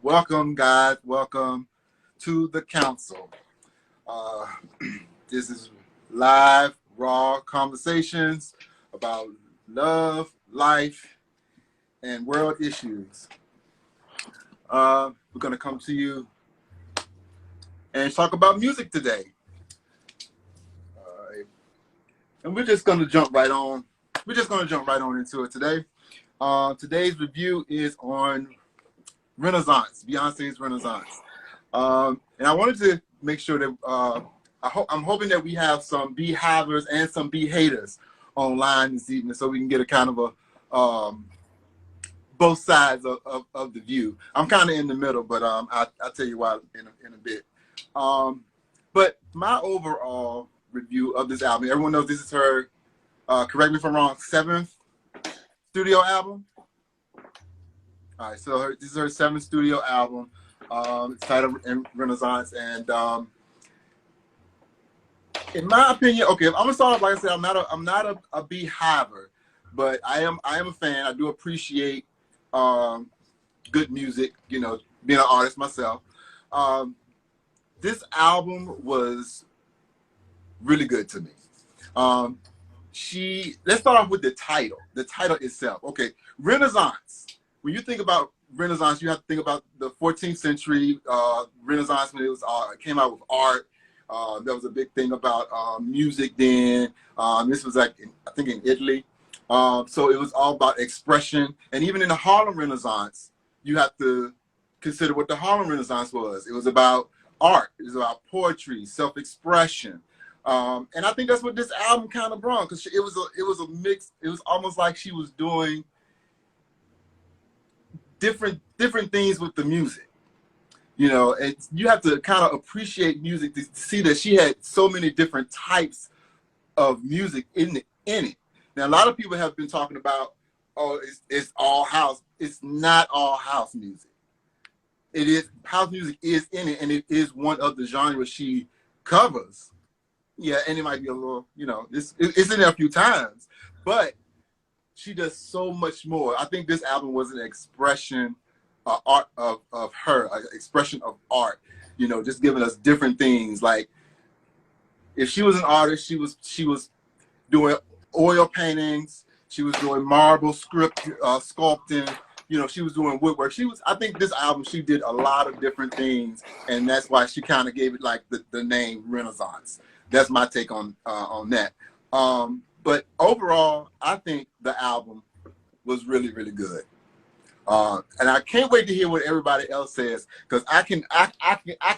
Welcome, guys. Welcome to the Kouncil. Uh, this is live, raw conversations about love, life, and world issues. We're going to come to you and talk about music today. And we're just going to jump right on. We're just going to jump right on into it today. Today's review is on Renaissance, Beyonce's Renaissance. And I wanted to make sure that I'm hoping that we have some behavers and some haters online this evening, so we can get a kind of a both sides of the view. I'm kind of in the middle, but I'll tell you why in a bit. But my overall review of this album, everyone knows this is her, correct me if I'm wrong, 7th studio album. All right, so this is her 7th studio album. It's titled Renaissance, and in my opinion, okay, I'm gonna start off, like I said, I'm not a beehiver, but I am a fan. I do appreciate good music, you know, being an artist myself. This album was really good to me. Let's start off with the title itself. Okay, Renaissance. When you think about Renaissance, you have to think about the 14th century Renaissance, when it came out with art. There was a big thing about music then. This was I think in Italy. So it was all about expression. And even in the Harlem Renaissance, you have to consider what the Harlem Renaissance was. It was about art. It was about poetry, self-expression. And I think that's what this album kind of brought, because it was a mix. It was almost like she was doing different things with the music, you know. And you have to kind of appreciate music to see that she had so many different types of music in it. Now, a lot of people have been talking about, oh, it's all house. It's not all house music. It is, house music is in it, and it is one of the genres she covers. Yeah, and it might be a little, you know, it's in there a few times, but she does so much more. I think this album was an expression art of her, an expression of art, you know, just giving us different things. Like, if she was an artist, she was doing oil paintings, she was doing marble sculpting, you know, she was doing woodwork. I think this album, she did a lot of different things, and that's why she kind of gave it like the name Renaissance. That's my take on that. But overall, I think the album was really, really good. And I can't wait to hear what everybody else says, because I can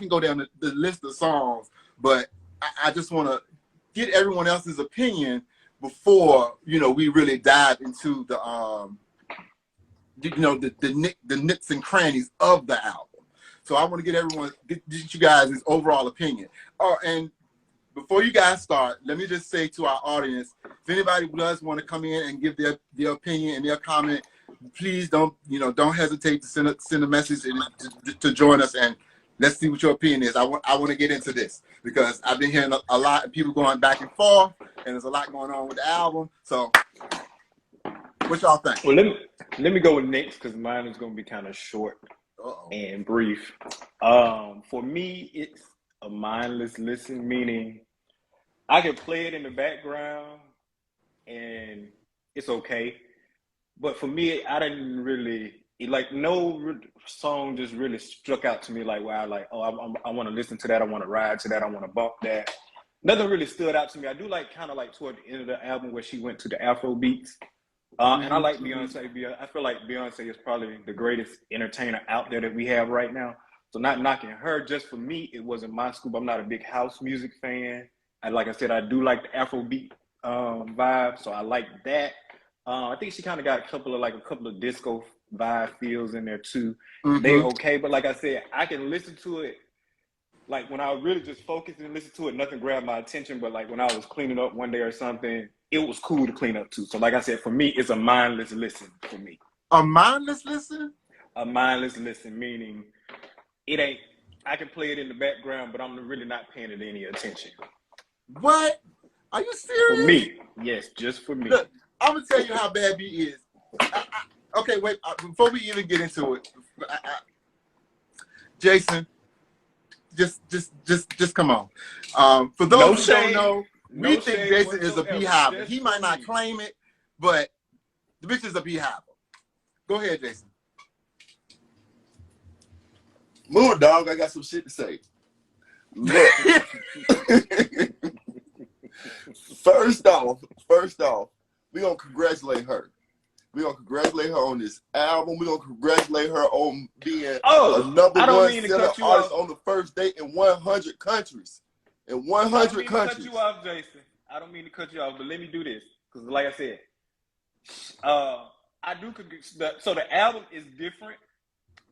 go down the list of songs, but I just want to get everyone else's opinion before, you know, we really dive into the you know, the nits and crannies of the album. So I want to get you guys' overall opinion. Oh, and before you guys start, let me just say to our audience, if anybody does want to come in and give their opinion and their comment, please don't hesitate to send a message to join us, and let's see what your opinion is. I want to get into this, because I've been hearing a lot of people going back and forth, and there's a lot going on with the album. So what y'all think? Well, let me go with next, because mine is going to be kind of short and brief. For me, it's a mindless listen, meaning I can play it in the background and it's okay. But for me, I didn't really, like, no song just really struck out to me like, wow, like, oh, I want to listen to that, I want to ride to that, I want to bump that. Nothing really stood out to me. I do like kind of like toward the end of the album where she went to the Afro beats. And I like Beyonce. I feel like Beyonce is probably the greatest entertainer out there that we have right now. So not knocking her, just for me, it wasn't my scoop. I'm not a big house music fan. And like I said, I do like the Afrobeat vibe, so I like that. I think she kind of got a couple of disco vibe feels in there too. Mm-hmm. They okay, but like I said, I can listen to it. Like when I really just focused and listened to it, nothing grabbed my attention. But like when I was cleaning up one day or something, it was cool to clean up too. So like I said, for me, it's a mindless listen for me. A mindless listen? A mindless listen, meaning it ain't, I can play it in the background, but I'm really not paying it any attention. What? Are you serious? For me, yes, just for me. Look, I'm going to tell you how bad B is. Okay, wait, before we even get into it, Jason, just come on. For those who don't know, we think Jason is a beehive. He might not claim it, but the bitch is a beehive. Go ahead, Jason. Move, dog. I got some shit to say. Look. First off, we're gonna congratulate her. We're gonna congratulate her on this album. We're gonna congratulate her on being a number one selling artist on the first date in 100 countries. In 100 countries. Cut you off, Jason. I don't mean to cut you off, but let me do this. Because like I said, I do, so the album is different,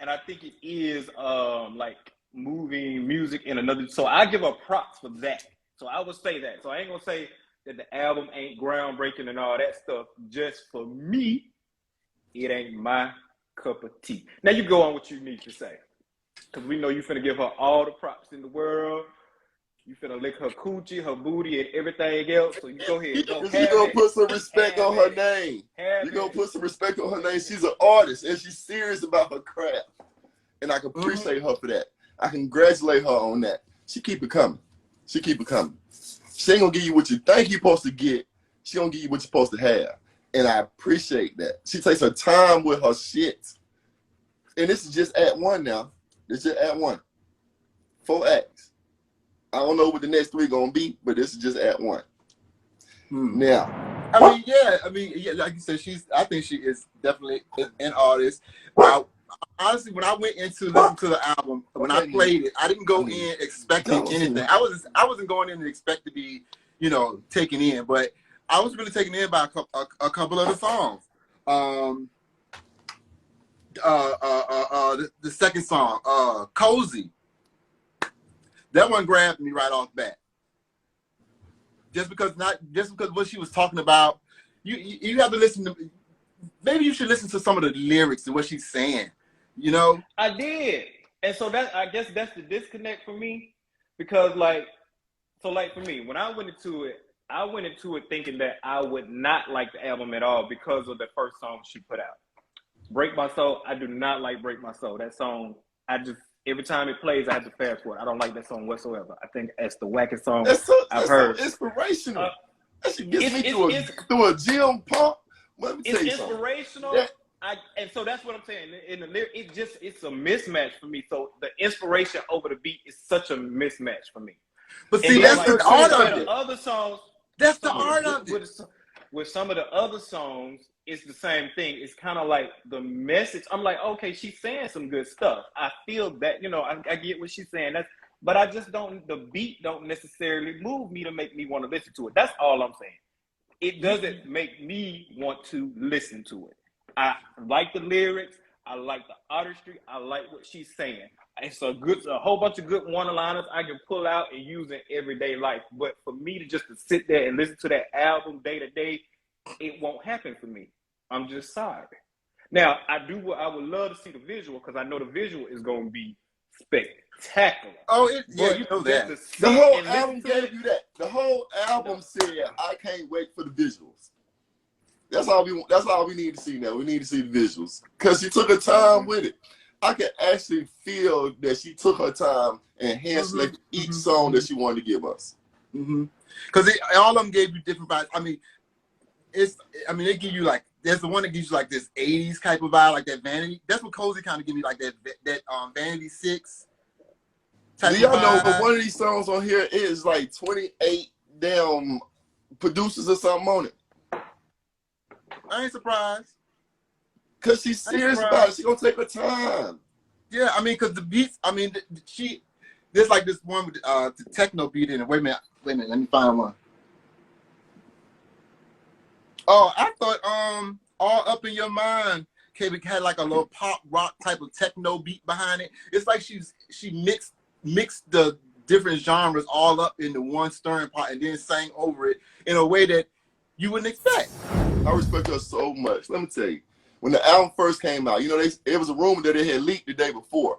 and I think it is like moving music in another, so I give her props for that. So I would say that. So I ain't gonna say that the album ain't groundbreaking and all that stuff. Just for me, it ain't my cup of tea. Now you go on what you need to say. Because we know you finna give her all the props in the world. You finna lick her coochie, her booty, and everything else. So you go ahead. You gonna put some respect on her name. You gonna put some respect on her name. She's an artist and she's serious about her craft. And I can appreciate her for that. I congratulate her on that. She keep it coming. She keep it coming. She ain't gonna give you what you think you're supposed to get. She gonna give you what you're supposed to have. And I appreciate that. She takes her time with her shit. And this is just Act 1 now. This is just Act 1. 4 acts. I don't know what the next 3 gonna be, but this is just Act 1. Now, I mean, yeah, like you said, I think she is definitely an artist. Honestly, when I went into listen to the album, when I played it, I didn't go in expecting anything. I wasn't going in and expect to be, taken in, but I was really taken in by a couple of the songs. The second song, Cozy. That one grabbed me right off bat. Just because what she was talking about, you have to listen to. Maybe you should listen to some of the lyrics and what she's saying. I did, and so I guess that's the disconnect for me, because for me, when I went into it thinking that I would not like the album at all because of the first song she put out, "Break My Soul." I do not like "Break My Soul." That song, every time it plays, I have to fast forward. I don't like that song whatsoever. I think that's the wackest song I've heard. So inspirational. That shit gets me through a gym pump. Let me tell you something. Inspirational. And so that's what I'm saying. In the lyric, it's a mismatch for me. So the inspiration over the beat is such a mismatch for me. But see, that's the art of it. Other songs. That's the art of it. With some of the other songs, it's the same thing. It's kind of like the message. I'm like, okay, she's saying some good stuff. I feel that, I get what she's saying. But I just the beat don't necessarily move me to make me want to listen to it. That's all I'm saying. It doesn't make me want to listen to it. I like the lyrics. I like the artistry. I like what she's saying. It's a whole bunch of good one-liners I can pull out and use in everyday life. But for me to sit there and listen to that album day to day, it won't happen for me. I'm just sorry. Now, I would love to see the visual, because I know the visual is going to be spectacular. Oh, you know that. The whole album gave you that. The whole album said, I can't wait for the visuals. That's all we need to see now. We need to see the visuals, because she took her time with it. I can actually feel that she took her time and hand-selected each song that she wanted to give us. Because all of them gave you different vibes. I mean, they give you there's the one that gives you this 80s type of vibe, like that Vanity. That's what Cozy kind of give me, like that Vanity 6 type of vibe. Y'all know, but one of these songs on here is 28 damn producers or something on it. I ain't surprised. Because she's serious about it. She's going to take her time. Yeah, because the beats, there's this one with the techno beat in it. Wait a minute, let me find one. Oh, I thought All Up in Your Mind had a little pop rock type of techno beat behind it. It's like she mixed the different genres all up into one stirring pot and then sang over it in a way that you wouldn't expect. I respect her so much. Let me tell you, when the album first came out, it was a rumor that it had leaked the day before.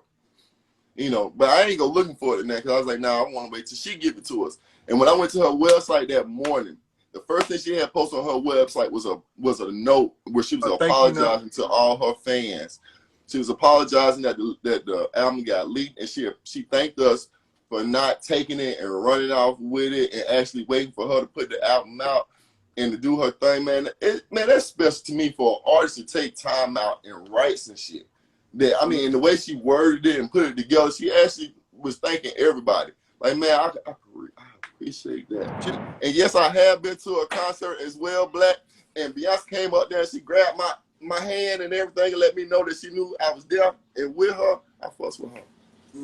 But I ain't go looking for it now, because I was like, nah, I want to wait till she give it to us. And when I went to her website that morning, the first thing she had posted on her website was a note where she was apologizing to all her fans. She was apologizing that the album got leaked, and she thanked us for not taking it and running off with it and actually waiting for her to put the album out and to do her thing, man. Man, that's special to me for an artist to take time out and write some shit. That, I mean, the way she worded it and put it together, she actually was thanking everybody. Like, man, I appreciate that. And yes, I have been to a concert as well, Black. And Beyonce came up there and she grabbed my hand and everything and let me know that she knew I was there and with her. I fuss with her.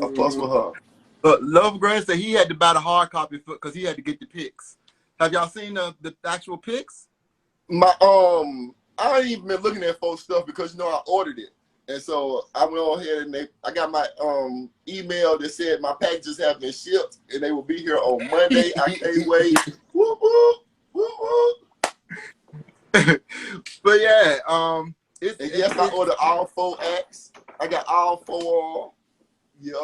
I fuss with her. But Love Grant said he had to buy the hard copy because he had to get the pics. Have y'all seen the actual pics? I ain't even been looking at folks' stuff because I ordered it. And so I went on ahead and I got my email that said my packages have been shipped and they will be here on Monday. I can't wait. Whoop, whoop, whoop, whoop. But yeah, I ordered all 4 acts. I got all 4. Yep.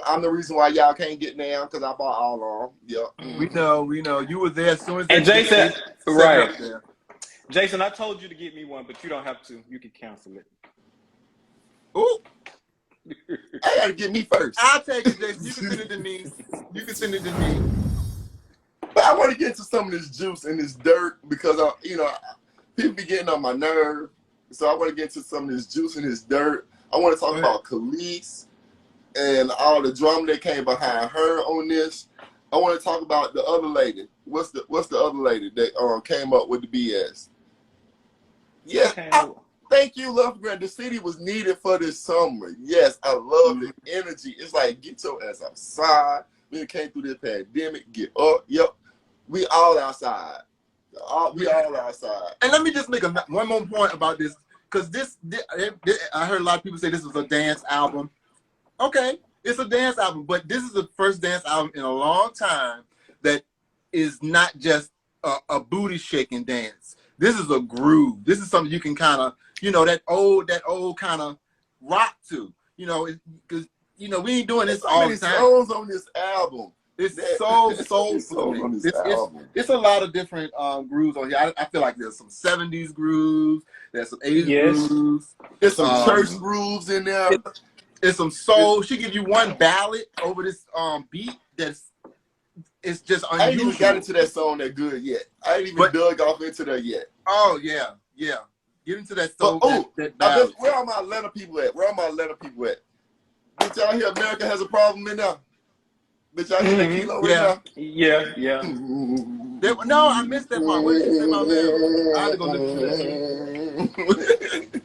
I'm the reason why y'all can't get down because I bought all of them. Yep. We know. You were there as soon as. And Jason, right? Jason, I told you to get me one, but you don't have to. You can cancel it. Ooh. I gotta get me first. I'll take it, Jason. You can send it to me. But I want to get into some of this juice and this dirt because people be getting on my nerve. So I want to get into some of this juice and this dirt. I want to talk about Khalees and all the drama that came behind her on this. I want to talk about the other lady. What's the other lady that came up with the BS? Yeah. Thank you, Love Grant. The city was needed for this summer. Yes, I love the energy. It's like, get your ass outside. We came through this pandemic. Get up. Yep. We all outside. We all outside. And let me just make one more point about this. Because I heard a lot of people say this was a dance album. Okay, it's a dance album. But this is the first dance album in a long time that is not just a booty shaking dance. This is a groove. This is something you can kind of, that old kind of rock to, because we ain't doing this all the time. Songs on this album. It's so soulful. It's a lot of different grooves on here. I feel like there's some 70s grooves, there's some 80s grooves. There's some church grooves in there. It's some soul. She give you one ballad over this beat it's just unusual. I ain't even got into that song that good yet. I ain't even dug off into that yet. Oh yeah. Get into that soul. Where are my Atlanta people at? Did y'all hear America Has a Problem in there? Did y'all hear that Kilo right now? Yeah. No, I missed that part. What did you say about that? I had to go look for that.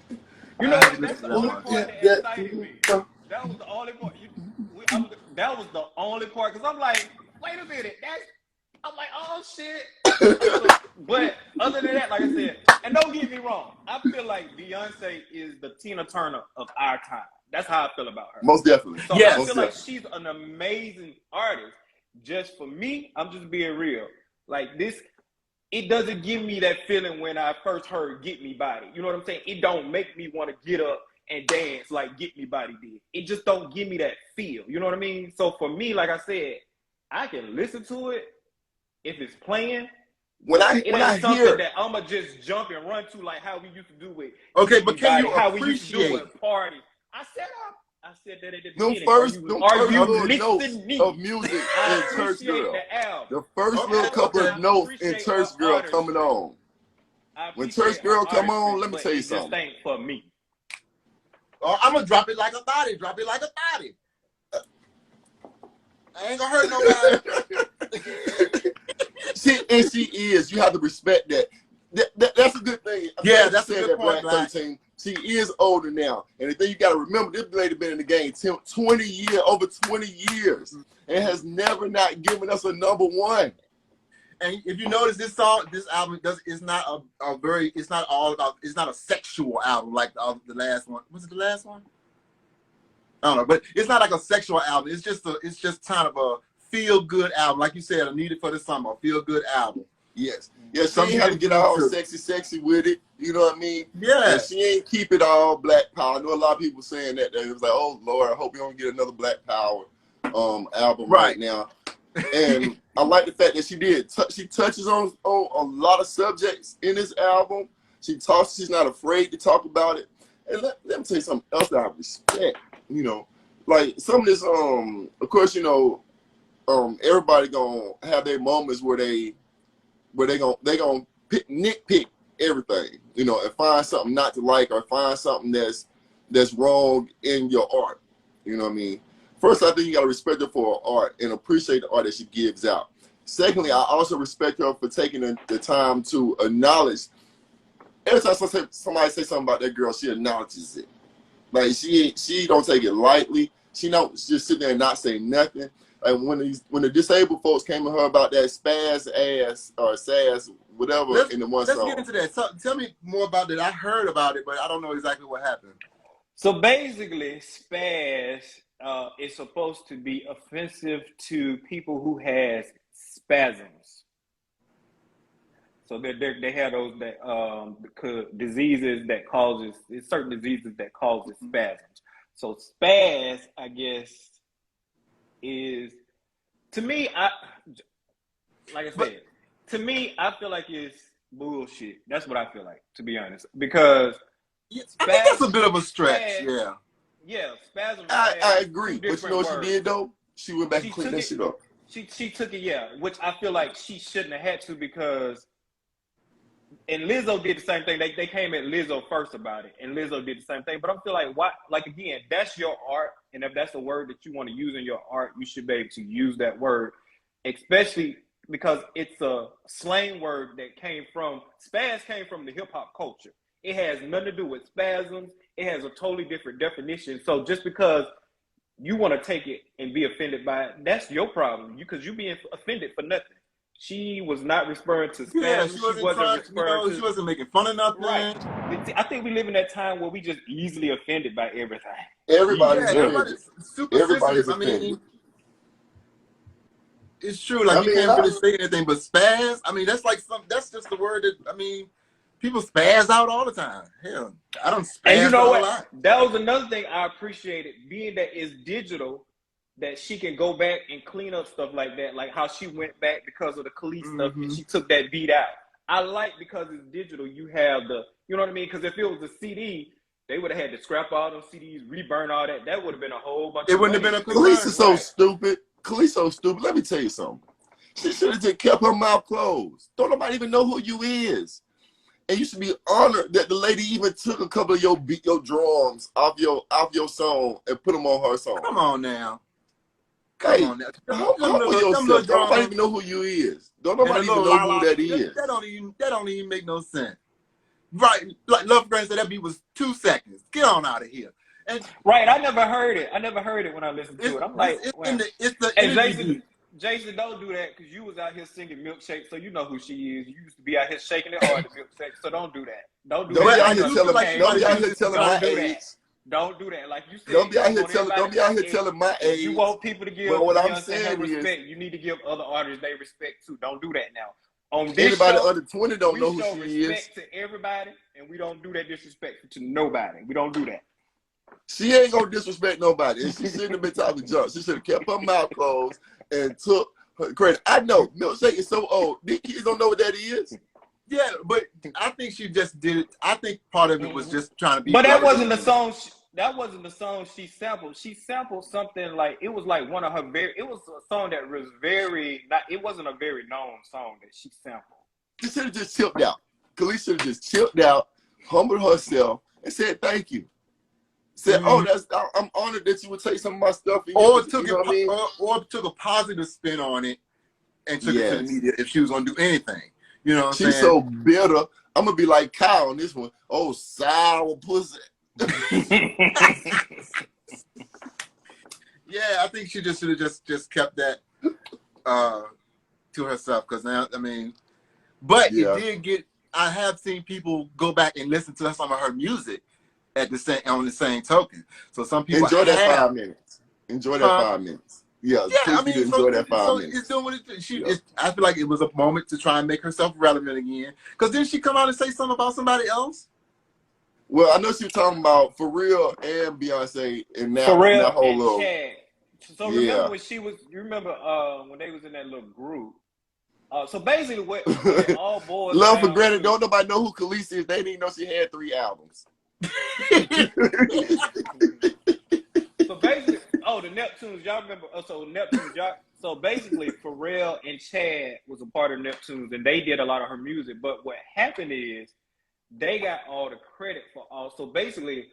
That's the only part that excited me. That was the only part. That was the only part because I'm like, wait a minute. I'm like, oh shit. But other than that, like I said, and don't get me wrong, I feel like Beyonce is the Tina Turner of our time. That's how I feel about her. Most definitely. So I feel like she's an amazing artist. Just for me, I'm just being real. Like this, it doesn't give me that feeling when I first heard Get Me Body. You know what I'm saying? It don't make me want to get up and dance like Get Me Body did. It just don't give me that feel. You know what I mean? So for me, like I said, I can listen to it if it's playing. When I hear that I'ma just jump and run to like how we used to do it. Okay, but can you how we used to do it party? I said that at the beginning. Are you listening of music in Church Girl? The first little couple of notes in Church Girl coming on. When Church Girl come on, let me tell you something. This ain't for me. I'm gonna drop it like a body. Drop it like a body. I ain't gonna hurt nobody. She is. You have to respect that. That's a good thing. That's a good point. 13. She is older now. And the thing you got to remember, this lady been in the game 20 years, over 20 years, and has never not given us a number one. And if you notice, this album is not it's not a sexual album like the last one. Was it the last one? I don't know, but it's not like a sexual album. It's just kind of a feel good album, like you said, a needed for the summer, a feel good album. Yes. Yeah, she ain't have to get all sexy with it. You know what I mean? Yeah. And she ain't keep it all Black Power. I know a lot of people saying that. It was like, oh, Lord, I hope you don't get another Black Power album right now. And I like the fact that she did. She touches on a lot of subjects in this album. She's not afraid to talk about it. And let me tell you something else that I respect. You know, like some of this, of course, you know, everybody gonna have their moments where they gonna nitpick everything, you know, and find something not to like or find something that's wrong in your art. You know what I mean? First, I think you gotta respect her for her art and appreciate the art that she gives out. Secondly, I also respect her for taking the time to acknowledge. Every time somebody say something about that girl, she acknowledges it. Like she don't take it lightly. She don't just sit there and not say nothing. Like when the disabled folks came to her about that Spazz ass or sass whatever in the one song. Let's get into that. So, tell me more about that. I heard about it, but I don't know exactly what happened. So basically, Spazz is supposed to be offensive to people who has spasms. So they have those diseases that causes certain diseases that causes spasms. So Spazz, I guess, is to me. To me, I feel like it's bullshit. That's what I feel like, to be honest, because I think that's a bit of a stretch. Yeah, spasm. I agree, but you know what she did though? She went back and cleaned that shit up. She took it, yeah, which I feel like she shouldn't have had to, because. And Lizzo did the same thing. They came at Lizzo first about it, and Lizzo did the same thing. But I feel like, why? Like, again, that's your art, and if that's a word that you want to use in your art, you should be able to use that word, especially because it's a slang word that Spazz came from the hip hop culture. It has nothing to do with spasms. It has a totally different definition. So just because you want to take it and be offended by it, that's your problem. Because you're being offended for nothing. She was not referring to spasms. Yeah, she wasn't making fun of nothing. Right. I think we live in that time where we just easily offended by everything. Everybody's super sensitive. I mean, it's true. Like, you can't really say anything but spaz. I mean, that's just the word that, I mean, people spaz out all the time. Hell, I don't spaz and you know out a lot. That was another thing I appreciated, being that it's digital, that she can go back and clean up stuff like that, like how she went back because of the Khalees stuff and she took that beat out. I like, because it's digital, you have you know what I mean? Because if it was a CD, they would have had to scrap all those CDs, reburn all that. That would have been a whole bunch of wouldn't have been a Khalees is so stupid. Khalees so stupid. Let me tell you something. She should have just kept her mouth closed. Don't nobody even know who you is. And you should be honored that the lady even took a couple of your drums off your song and put them on her song. Come on now. Come on now. Don't nobody even know who you is. Don't nobody even know who that is. That don't even make no sense. Right, like Love Grand said, that beat was 2 seconds. Get on out of here. And right, I never heard it when I listened to it. I'm like, Jason, don't do that, because you was out here singing Milkshake, so you know who she is. You used to be out here shaking it hard to Milkshake, so don't do that. Don't do that. Don't be out here telling my age. Don't do that. Like you said, don't be out here telling my age. You want people to give what I'm Beyonce saying respect. You need to give other artists their respect too. Don't do that now. On this anybody show, under 20 don't know who she is. Respect to everybody, and we don't do that disrespect to nobody. We don't do that. She ain't gonna disrespect nobody, and she shouldn't have been talking junk. She should have kept her mouth closed and took her credit. I know Milkshake is so old. These kids don't know what that is. Yeah, but I think she just did it. I think part of it was just trying to be. But that wasn't the song. That wasn't the song she sampled. She sampled something like, it was like one of her it was a song that was it wasn't a very known song that she sampled. She should have just chilled out. Khalees should have just chilled out, humbled herself, and said thank you. Said, I'm honored that you would take some of my stuff. Or took a positive spin on it and took it to the media if she was gonna do anything. You know what I'm saying? She's so bitter. I'm gonna be like Kyle on this one. Oh, sour pussy. Yeah, I think she just should have just kept that to herself, because now, I mean, but it did get. I have seen people go back and listen to some of her music on the same token. So some people enjoy that 5 minutes. Enjoy that 5 minutes. Yeah, I mean, enjoy that 5 minutes. It's doing what I feel like it was a moment to try and make herself relevant again. Because didn't she come out and say something about somebody else? Well, I know she was talking about Pharrell and Beyonce, and that whole little. So remember when you remember when they was in that little group? So basically, what all boys. Love for granted. Don't nobody know who Khalees is. They didn't even know she had 3 albums. So basically, the Neptunes, y'all remember? So Neptunes, so basically, Pharrell and Chad was a part of Neptunes, and they did a lot of her music. But what happened is they got all the credit for all. So basically,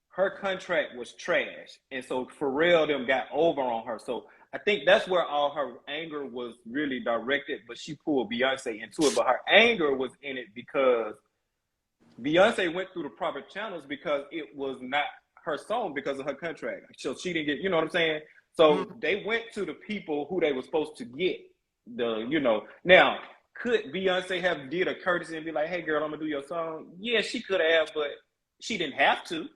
her contract was trash, and so Pharrell them got over on her. So I think that's where all her anger was really directed. But she pulled Beyonce into it. But her anger was in it because Beyonce went through the proper channels because it was not her song because of her contract. So she didn't get, you know what I'm saying? So they went to the people who they were supposed to get. Now, could Beyonce have did a courtesy and be like, hey girl, I'm gonna do your song? Yeah, she could have, but she didn't have to.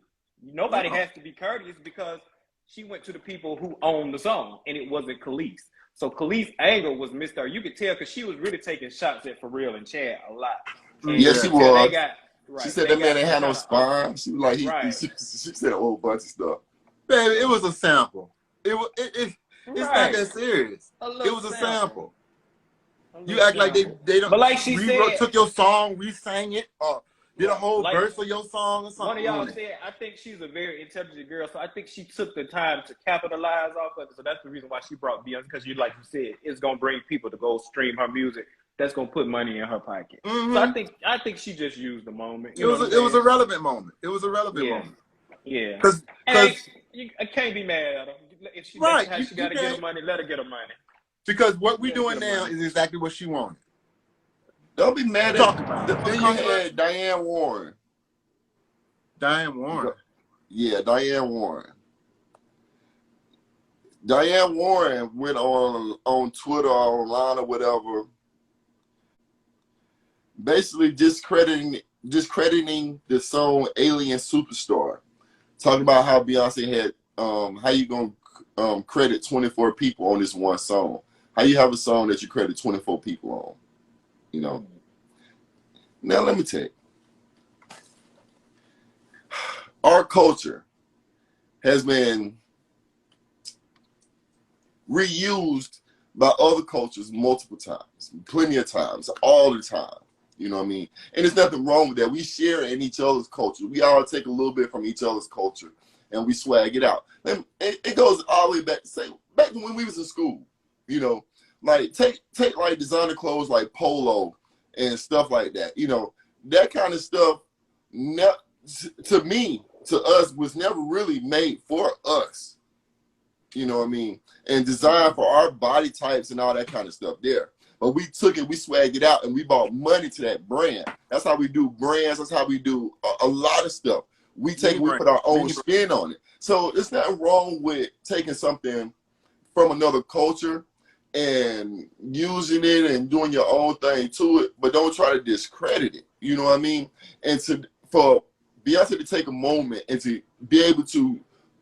Nobody has to be courteous because she went to the people who owned the song, and it wasn't Khalees. So Khalees' anger was missed her. You could tell because she was really taking shots at Pharrell and Chad a lot. And yes, she was. She said that man ain't had no spine. She was like, she said a whole bunch of stuff. Baby, it was a sample. It's not that serious. It was a sample. You act like they don't. But like she said, took your song, re-sang it, or did a whole verse of your song or something. One of y'all said, I think she's a very intelligent girl, so I think she took the time to capitalize off of it. So that's the reason why she brought Beyonce, because like you said, it's gonna bring people to go stream her music. That's gonna put money in her pocket. So I think she just used the moment. It was a relevant moment. It was a relevant moment. Yeah. Because I can't be mad at her. If she got to get her money, let her get her money. Because what we're doing now is exactly what she wanted. Don't be mad at her. Then you had Diane Warren. Diane Warren. Yeah, Diane Warren. Diane Warren went on Twitter or online or whatever, basically discrediting the song Alien Superstar. Talking about how Beyonce had, how you gonna credit 24 people on this one song? How you have a song that you credit 24 people on? You know? Now let me tell you. Our culture has been reused by other cultures multiple times, plenty of times, all the time. You know what I mean? And there's nothing wrong with that. We share in each other's culture. We all take a little bit from each other's culture and we swag it out. And it goes all the way back to when we was in school. You know, like take like designer clothes like polo and stuff like that. You know, that kind of stuff to us was never really made for us. You know what I mean? And designed for our body types and all that kind of stuff there. But we took it, we swagged it out, and we bought money to that brand. That's how we do brands. That's how we do a lot of stuff. We put our own spin on it. So there's nothing wrong with taking something from another culture and using it and doing your own thing to it, but don't try to discredit it. You know what I mean? And for Beyonce to take a moment and to be able to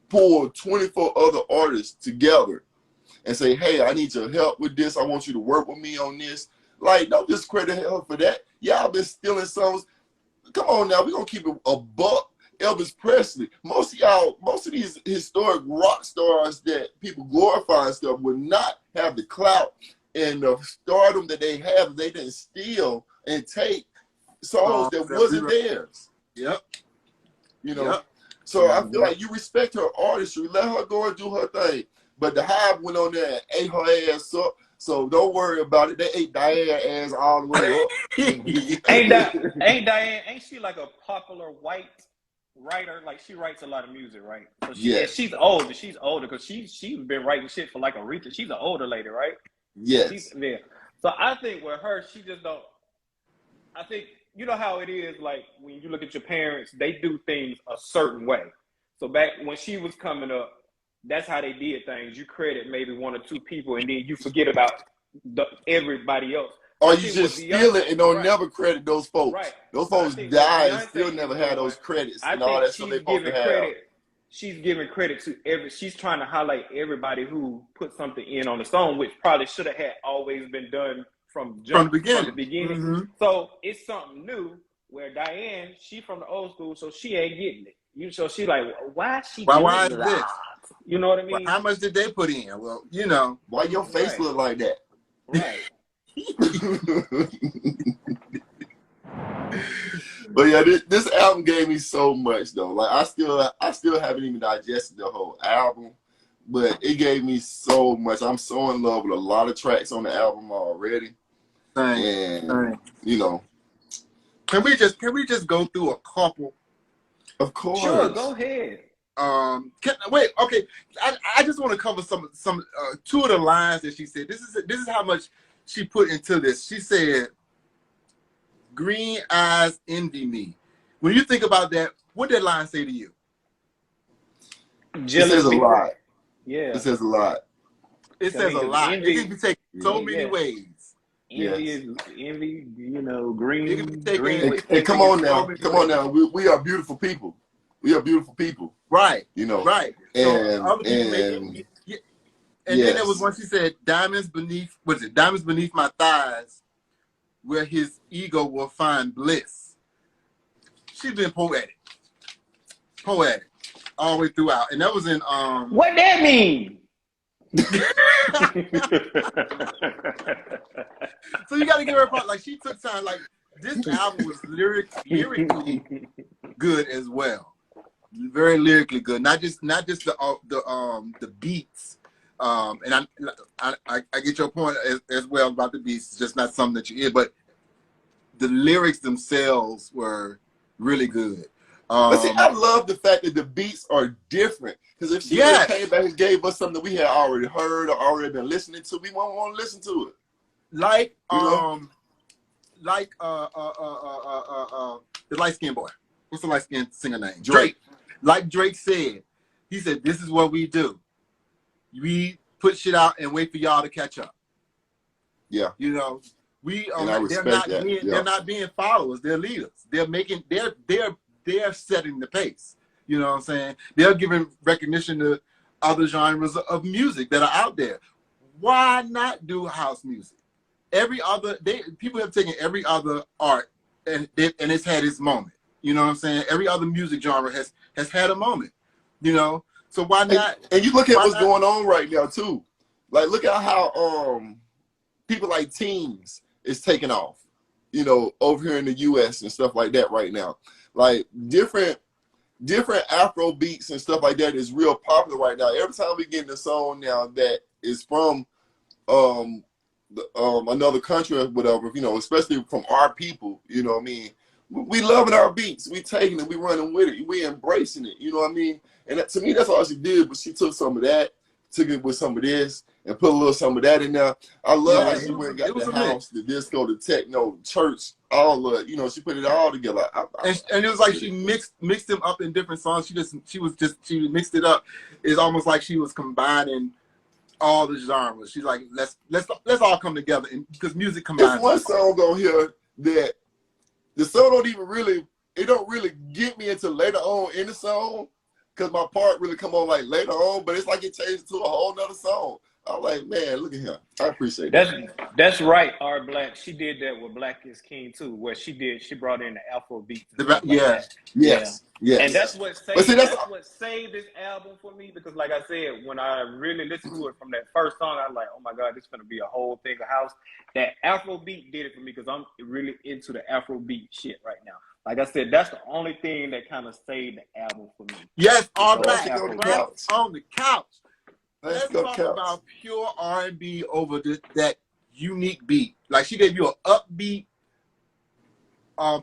pull 24 other artists together and say, hey, I need your help with this. I want you to work with me on this. Like, don't discredit her for that. Y'all been stealing songs. Come on now, we're going to keep it a buck. Elvis Presley. Most of these historic rock stars that people glorify and stuff would not have the clout and the stardom that they have if they didn't steal and take songs that wasn't theirs. Yep. You know? Yep. So I feel like you respect her artistry. Let her go and do her thing. But the Hive went on there and ate her ass up. So don't worry about it. They ate Diane ass all the way up. Ain't she like a popular white writer? Like she writes a lot of music, right? So she's older. She's older because she's been writing shit for like Aretha. She's an older lady, right? Yes. So I think with her, she just don't. I think you know how it is. Like when you look at your parents, they do things a certain way. So back when she was coming up, that's how they did things. You credit maybe one or two people, and then you forget about everybody else. Or you just steal it and don't never credit those folks. Right. Those folks died and still never had those credits and all that stuff they supposed to have. She's giving credit to she's trying to highlight everybody who put something in on the song, which probably should have always been done from the beginning. Mm-hmm. So it's something new where Diane, she from the old school, so she ain't getting it. So she like, why is she why is this? You know what I mean? Well, how much did they put in? Well, you know. Why your face look like that? Right. But yeah, this album gave me so much though. Like I still haven't even digested the whole album, but it gave me so much. I'm so in love with a lot of tracks on the album already. And you know, can we just go through a couple? Of course. Sure, go ahead. Wait, okay. I just want to cover some two of the lines that she said. This is how much she put into this. She said, "Green eyes envy me." When you think about that, what did that line say to you? It says a lot. Yeah. It says a lot. It says a lot. It can be taken so many ways. Envy, you know, green. It can be taken. And come on now. We are beautiful people. We are beautiful people. Right. You know. Right. And then there was one she said, diamonds beneath my thighs, where his ego will find bliss. She's been poetic all the way throughout, and that was in What that mean? So you got to give her a part. Like she took time. Like this album was lyrically good as well. Very lyrically good. Not just the beats. And I get your point as well about the beats. It's just not something that you hear, but the lyrics themselves were really good. But see, I love the fact that the beats are different. Because if she came back and gave us something that we had already heard or already been listening to, we won't want to listen to it. Like the light skinned boy. What's the light skinned singer name? Drake. Like Drake said, he said, "This is what we do. We put shit out and wait for y'all to catch up." Yeah. You know, they're not being followers. They're leaders. They're setting the pace. You know what I'm saying? They're giving recognition to other genres of music that are out there. Why not do house music? People have taken every other art and it's had its moment. You know what I'm saying? Every other music genre has had a moment. You know, so why not? And you look at what's going on right now too. Like look at how people like Teams is taking off. You know, over here in the U.S. and stuff like that right now. Like different Afro beats and stuff like that is real popular right now. Every time we get in a song now that is from another country or whatever, you know, especially from our people, you know what I mean? We loving our beats. We taking it. We running with it. We embracing it. You know what I mean? And to me, that's all she did. But she took some of that, took it with some of this, and put a little some of that in there. I love how she went and got the house, the disco, the techno, church, all of it. You know, she put it all together. And it was like she mixed them up in different songs. She mixed it up. It's almost like she was combining all the genres. She's like, let's all come together, and because music combines. There's one song on here that the song don't really get me until later on in the song, because my part really come on like later on, but it's like it changed to a whole nother song. I'm like, man, look at him. I appreciate that. That's right, R Black. She did that with Black is King too, where she brought in the Afro beats. Yes. And that's what saved this album for me, because like I said, when I really listened to it from that first song, I was like, oh my God, this is gonna be a whole thing of house. That Afro beat did it for me, because I'm really into the Afro beat shit right now. Like I said, that's the only thing that kind of saved the album for me. Yes, R Black on the couch. Let's talk about pure R&B over that unique beat. Like she gave you an upbeat,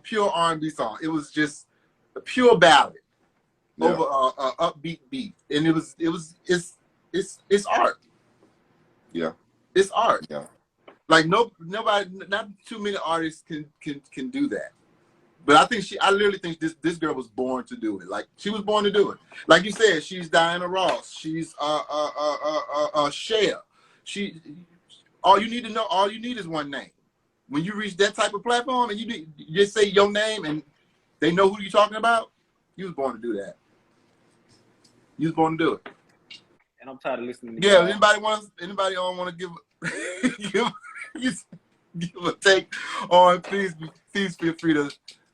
pure R&B song. It was just a pure ballad over a upbeat beat, and it's art. Yeah, it's art. Yeah, like nobody, not too many artists can do that. But I literally think this girl was born to do it. Like she was born to do it. Like you said, she's Diana Ross. She's Cher. All you need is one name. When you reach that type of platform and you just say your name and they know who you're talking about, you was born to do that. You was born to do it. And I'm tired of listening to anybody want to give give a take on, please feel free to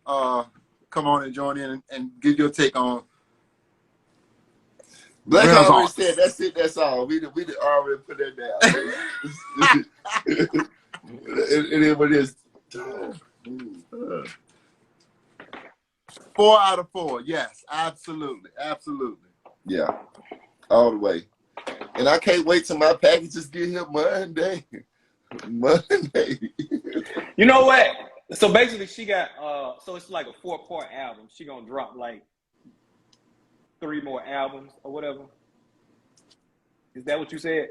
come on and join in and give your take on. Black already said that's it, that's all. We already put that down. It is what it is. 4 out of 4. Yes, absolutely, absolutely. Yeah, all the way. And I can't wait till my packages get here Monday. Monday. You know what? So basically, she got so it's like a 4-part album. She gonna drop like 3 more albums or whatever. Is that what you said?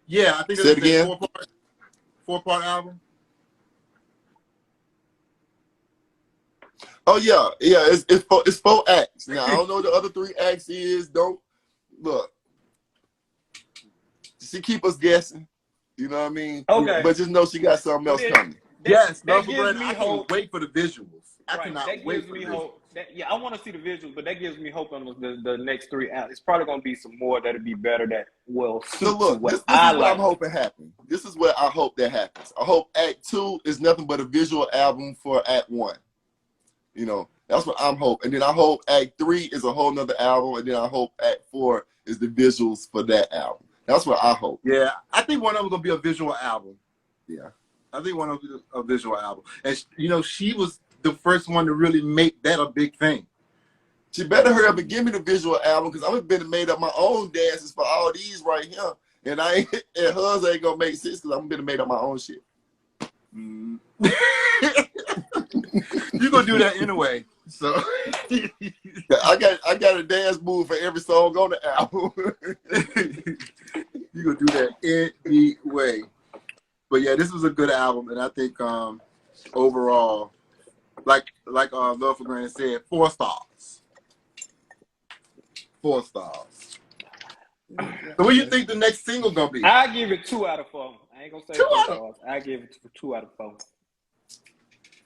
Yeah, I think Say it it's a again. 4-part album. Oh yeah, yeah. It's 4 acts. Now I don't know what the other 3 acts is. Don't look. She keep us guessing. You know what I mean? Okay. But just know she got something else coming. Yes, that no, gives for me I hope. can't wait for the visuals. I Right, cannot that wait gives for me the visuals. hope. I want to see the visuals, but that gives me hope on the next 3 acts. It's probably gonna be some more that'll be better that will suit So look, what this I is what like. I'm hoping happens. This is what I hope that happens. I hope Act 2 is nothing but a visual album for Act 1. You know, that's what I'm hoping. And then I hope Act 3 is a whole nother album, and then I hope Act 4 is the visuals for that album. That's what I hope. Yeah, I think one of them is gonna be a visual album. Yeah, I think one of them is a visual album, and you know, she was the first one to really make that a big thing. she better hurry up and give me the visual album because I'm been made up my own dances for all these right here, and I ain't, and hers ain't gonna make sense because I'm been made up my own shit. Mm. You're gonna do that anyway. So I got a dance move for every song on the album. you're gonna do that anyway. But yeah, this was a good album, and I think overall, like Love for Granted said, 4 stars. 4 stars. So what do you think the next single gonna be? I give it 2 out of 4. I ain't gonna say 4 stars. I give it 2 out of 4.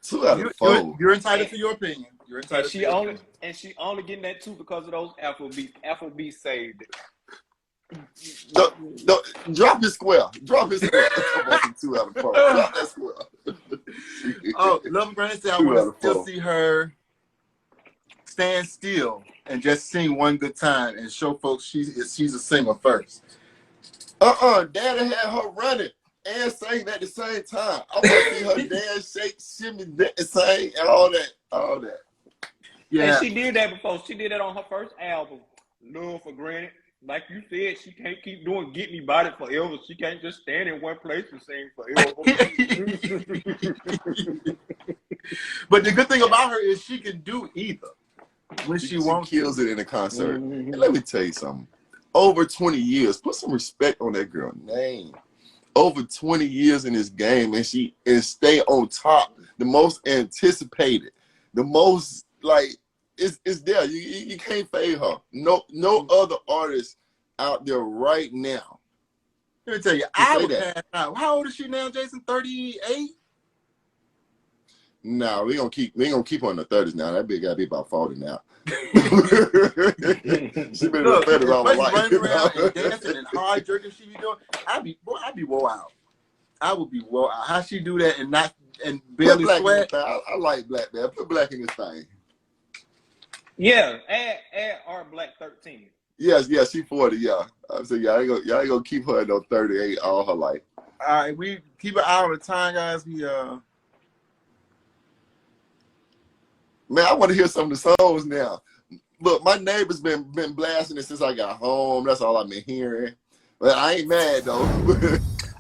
2 out of 4. You're entitled to your opinion. You're entitled. And she only getting that 2 because of those Afrobeat saved it. Drop it square. Drop it square. 2 out of 4. Drop that square. Oh, Love for Granted said I want to still see her stand still and just sing one good time and show folks she's a singer first. Daddy had her running and sing at the same time. I want to see her dance, shake, shimmy, sing, and all that. Yeah. And she did that before. She did that on her first album, Love for Granted. Like you said, she can't keep doing Get Me Body forever. She can't just stand in one place and sing forever. But the good thing about her is she can do either when she wants. She kills it in a concert. Mm-hmm. And let me tell you something. Over 20 years, put some respect on that girl's name. Over 20 years in this game, and stay on top. The most anticipated, the most it's there. You can't fade her. No other artist out there right now. Let me tell you, I would pass out. How old is she now, Jason? 38? No, we ain't gonna keep her in the 30s now. That bitch gotta be about 40 now. She been in the 30s all her life. Running around and dancing and hard jerking she be doing. I'd be wore out. I would be wore out. How she do that and barely sweat? I like Black, man. Put Black in this thing. Yeah, add R Black 13. Yes, she 40. Yeah, I'm saying y'all ain't gonna keep her at no 38 all her life. All right, we keep an eye on the time, guys. Man, I want to hear some of the songs now. Look, my neighbor's been blasting it since I got home. That's all I've been hearing. But I ain't mad though.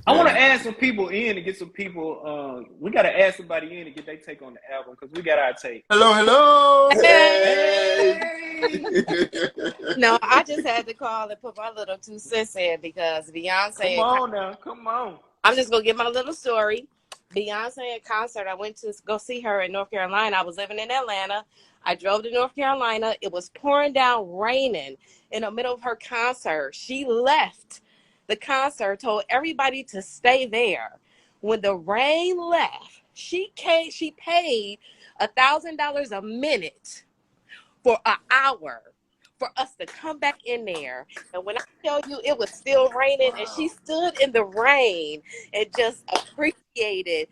I want to add some people in to get some people. We got to add somebody in to get their take on the album because we got our take. Hello. Hey. No, I just had to call and put my little 2 cents in because Beyonce. Come on now, come on. I'm just gonna give my little story. Beyonce at concert. I went to go see her in North Carolina. I was living in Atlanta. I drove to North Carolina. It was pouring down, raining in the middle of her concert. She left the concert, told everybody to stay there. When the rain left, she paid $1,000 a minute for an hour for us to come back in there. And when I tell you it was still raining, and she stood in the rain and just appreciated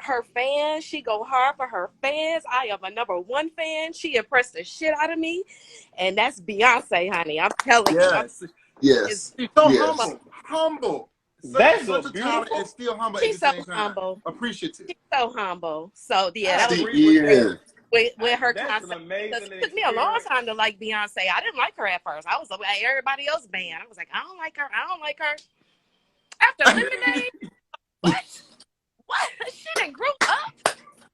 her fans. She go hard for her fans. I am a #1 fan. She impressed the shit out of me. And that's Beyonce, honey. I'm telling you. Yes. She's so humble. That's such a talent and still humble. She's at the so same time. humble. Appreciative. She's so humble. So yeah, she is. with her That's concept. an amazing It took me a long time to like Beyonce. I didn't like her at first. I was like everybody else banned. I was like, I don't like her. I don't like her. After Lemonade, what? She done grew up.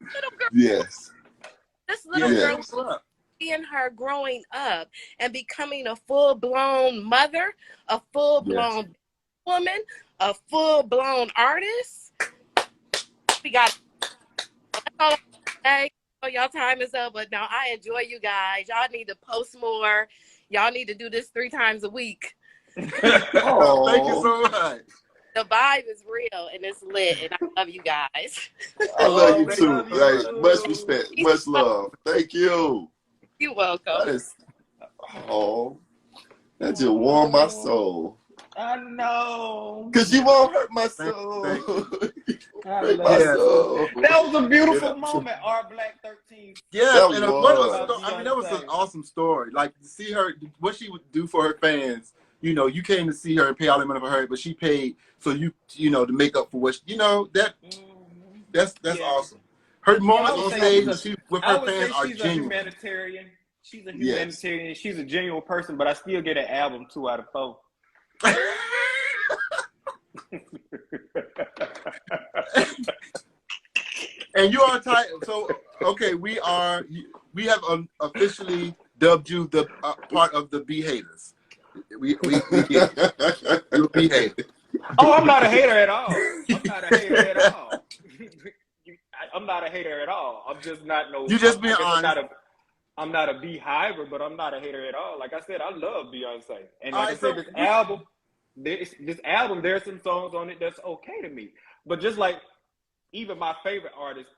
Little girl. Yes. This little Yes. girl, seeing her growing up and becoming a full-blown mother, a full-blown woman, a full-blown artist. We got hey, y'all time is up, but now I enjoy you guys. Y'all need to post more. Y'all need to do this 3 times a week. Oh, thank you so much. The vibe is real and it's lit, and I love you guys. I love you too. Love you Like, too. much respect, much love. Thank you. You're welcome. That is, that just warmed my soul. I know. Cause you won't hurt my soul. I My love soul. That was a beautiful moment, R Black 13. Yeah, That and was. I mean, that was an awesome story. Like to see her, what she would do for her fans. You know, you came to see her and pay all the money for her, but she paid so you know to make up for what that's awesome. Her moments on stage with her fans are she's genuine. A humanitarian. She's a humanitarian. Yes. She's a genuine person, but I still get an album 2 out of 4. And you are tight. So okay, we have officially dubbed you the part of the B haters. We get it. You're a B hater. Oh, I'm not a hater at all. I'm not a hater at all. I'm not a hater at all. I'm just not no. You just being honest. I'm not a beehiver, but I'm not a hater at all. Like I said, I love Beyonce, and like I said, this album, there's some songs on it that's okay to me. But just like even my favorite artists,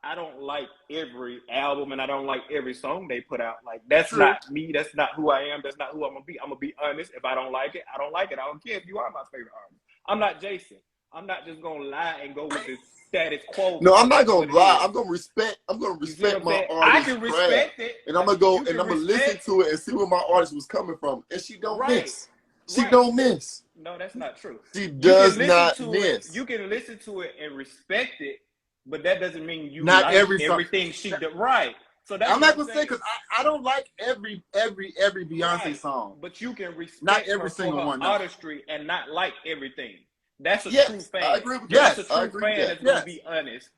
I don't like every album and I don't like every song they put out. Like that's not me. That's not who I am. That's not who I'm gonna be. I'm gonna be honest. If I don't like it, I don't like it. I don't care if you are my favorite artist. I'm not Jason. I'm not just gonna lie and go with the status quo. No, I'm not gonna lie. I'm gonna respect my artist. I can respect it. And I'm gonna go and I'm gonna listen to it and see where my artist was coming from. And she don't miss. She don't miss. No, that's not true. She does not miss. You can listen to it and respect it, but that doesn't mean you not like everything she did. Right. So that's I'm not gonna say because I don't like every Beyonce song. But you can respect not every single one artistry and not like everything. That's a true fan. I agree with that. That's a true fan that's gonna be honest.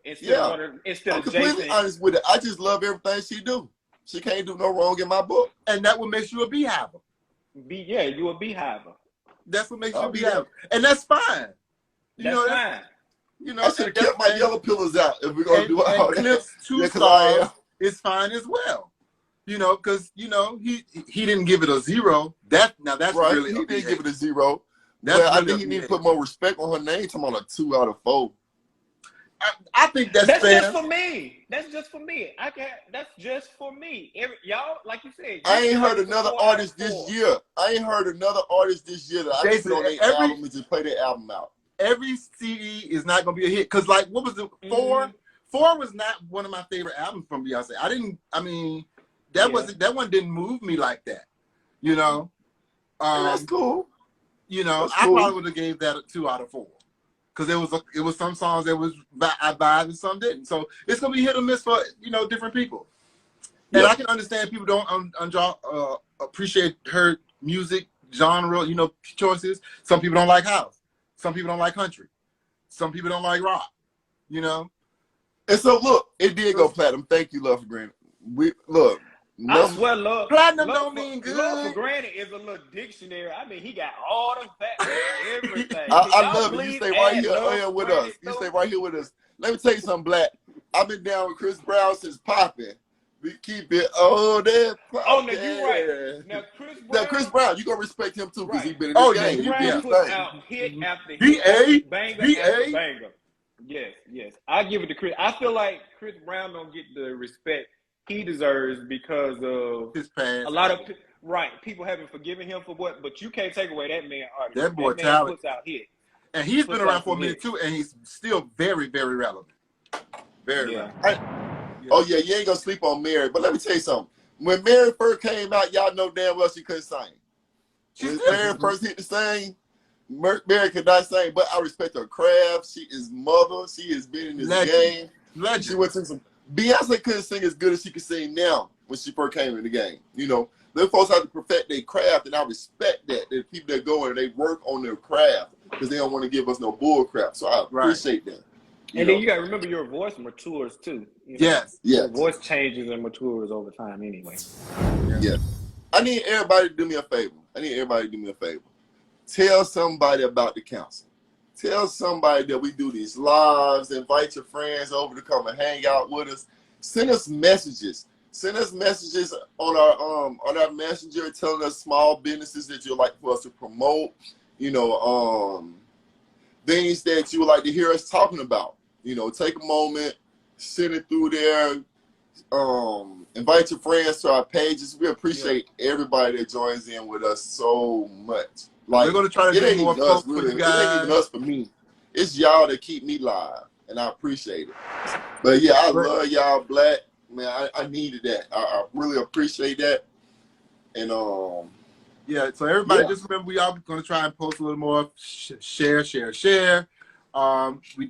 Instead of completely Jason. honest with it. I just love everything she do. She can't do no wrong in my book. And that what makes you a beehiver. You a beehiver. That's what makes you a beehiver. And that's fine. That's fine. You know, I should have kept my yellow pillars out if we're gonna do all that. Clips 2 stars is fine as well. You know, because you know he didn't give it a 0. That's right. Really he didn't give it a 0. That's well, really I think he need to put more respect on her name. Talking about a 2 out of 4. I think that's fair. fair. Just for me. That's just for me. That's just for me. Y'all, like you said, I ain't heard another artist this year. I ain't heard another artist this year that I put on their album and just play their album out. Every CD is not gonna be a hit. Cause like, what was it? 4? 4 was not one of my favorite albums from Beyonce. That one didn't move me like that. You know. That's cool. You know, I probably would have gave that a 2 out of 4. Because it was some songs that I vibed and some didn't. So it's gonna be hit or miss for different people. And I can understand people don't appreciate her music genre, choices. Some people don't like house. Some people don't like country. Some people don't like rock. And so look, it did go platinum. Thank you, Love for Granted. I swear, love. Platinum don't mean good. Love for Granted is a little dictionary. I mean, he got all the facts, everything. I love it. You stay right here with us. You stay right here with us. Let me tell you something, Black. I've been down with Chris Brown since popping. We keep it that. Oh, no, you're right. Now, Chris Brown, you gonna respect him too because he's been in this game. Chris Brown puts out hit after hit, banger after banger. Yes. I give it to Chris. I feel like Chris Brown don't get the respect he deserves because of his past. A lot of people haven't forgiven him for what, but you can't take away that man artist. That boy talent. Puts out hit. And he's been around for a minute too, and he's still very, very relevant. Very relevant. Oh yeah, you ain't gonna sleep on Mary. But let me tell you something. When Mary first came out, y'all know damn well she couldn't sing. When Mary first hit the sing, Mary could not sing, but I respect her craft. She is mother. She has been in this game. Legend. She went to some Beyonce couldn't sing as good as she could sing now when she first came in the game. You know, them folks have to perfect their craft, and I respect that. The people that go and they work on their craft because they don't want to give us no bull crap. So I appreciate that. And then you got to remember your voice matures too. You know? Yes. Your voice changes and matures over time anyway. Yeah. I need everybody to do me a favor. Tell somebody about the Kouncil. Tell somebody that we do these lives. Invite your friends over to come and hang out with us. Send us messages. Send us messages on our messenger telling us small businesses that you'd like for us to promote. You know, things that you would like to hear us talking about. You know, take a moment, send it through there. Invite your friends to our pages. We appreciate everybody that joins in with us so much. Like, we're gonna try to do more folks for you guys. It ain't even us for me. It's y'all that keep me live, and I appreciate it. But yeah, I love y'all, Black. Man, I needed that. I really appreciate that. And yeah. So everybody, just remember, we are gonna try and post a little more. Share. We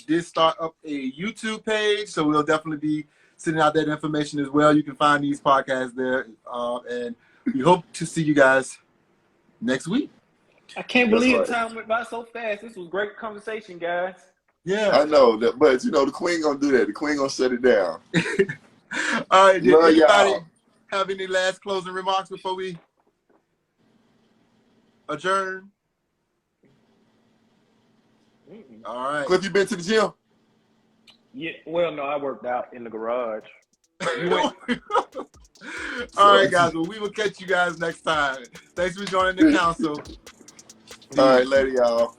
did start up a YouTube page, so we'll definitely be sending out that information as well. You can find these podcasts there, and we hope to see you guys next week. I can't believe time went by so fast. This was great conversation, guys. Yeah, I know that, but you know the Queen gonna do that. The Queen gonna shut it down. All right. Did anybody y'all. have any last closing remarks before we adjourn? All right. Cliff, you been to the gym? Yeah. Well, no, I worked out in the garage. All right, guys. Well, we will catch you guys next time. Thanks for joining the Kouncil. All right, later, y'all.